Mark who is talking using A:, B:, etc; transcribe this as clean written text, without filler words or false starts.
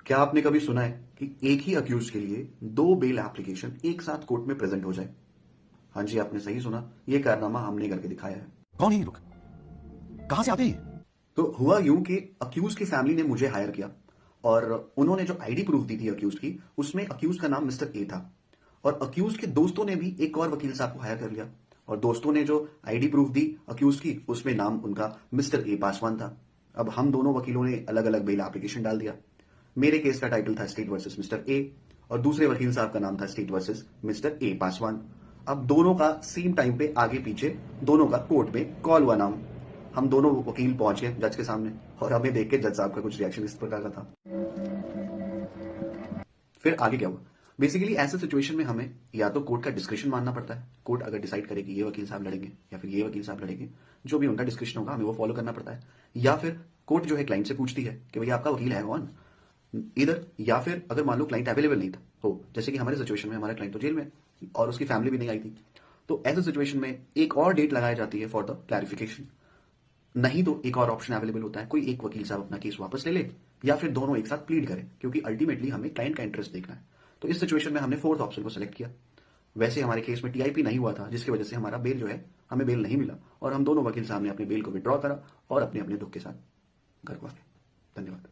A: क्या आपने कभी सुना है कि एक ही अक्यूज के लिए दो बेल एप्लीकेशन एक साथ कोर्ट में प्रेजेंट हो जाए? हाँ जी, आपने सही सुना। यह कारनामा हमने करके दिखाया है।
B: कौन है ये लोग? कहां से आते हैं?
A: तो हुआ यूं कि अक्यूज की फैमिली ने मुझे हायर किया और उन्होंने जो आईडी प्रूफ दी थी अक्यूज की, उसमें अक्यूज का नाम मिस्टर ए था। और अक्यूज के दोस्तों ने भी एक और वकील साहब को हायर कर लिया और दोस्तों ने जो आईडी प्रूफ दी अक्यूज की, उसमें नाम उनका मिस्टर ए पासवान था। अब हम दोनों वकीलों ने अलग अलग बेल एप्लीकेशन डाल दिया। मेरे केस का टाइटल था स्टेट वर्सेस मिस्टर ए और दूसरे वकील साहब का नाम था state versus mister A Paswan. अब दोनों का सेम टाइम पे आगे पीछे दोनों का कोर्ट में कॉल हुआ नाम। हम दोनों वकील पहुंच गए जज के सामने और हमें देख के जज साहब का कुछ रिएक्शन इस प्रकार का था। फिर आगे क्या हुआ? बेसिकली ऐसे सिचुएशन में हमें या तो कोर्ट का डिस्क्रिप्शन मानना पड़ता है। कोर्ट अगर डिसाइड करे कि ये वकील साहब लड़ेंगे या फिर ये वकील साहब लड़ेंगे, जो भी उनका डिस्क्रिप्शन होगा हमें वो फॉलो करना पड़ता है। या फिर कोर्ट जो है क्लाइंट से पूछती है कि भैया आपका वकील है कौन, इधर। या फिर अगर मान लो क्लाइंट अवेलेबल नहीं था, हो जैसे कि हमारे सिचुएशन में हमारा क्लाइंट तो जेल में और उसकी फैमिली भी नहीं आई थी, तो ऐसे सिचुएशन में एक और डेट लगाई जाती है फॉर द क्लैरिफिकेशन। नहीं तो एक और ऑप्शन अवेलेबल होता है, कोई एक वकील साहब अपना केस वापस ले ले या फिर दोनों एक साथ प्लीड करें, क्योंकि अल्टीमेटली हमें क्लाइंट का इंटरेस्ट देखना है। तो इस सिचुएशन में हमने फोर्थ ऑप्शन को सिलेक्ट किया। वैसे हमारे केस में टीआईपी नहीं हुआ था, जिसकी वजह से हमारा बेल जो है, हमें बेल नहीं मिला और हम दोनों वकील साहब ने अपने बेल को विड्रॉ करा और अपने अपने दुख के साथ घर को आ गए। धन्यवाद।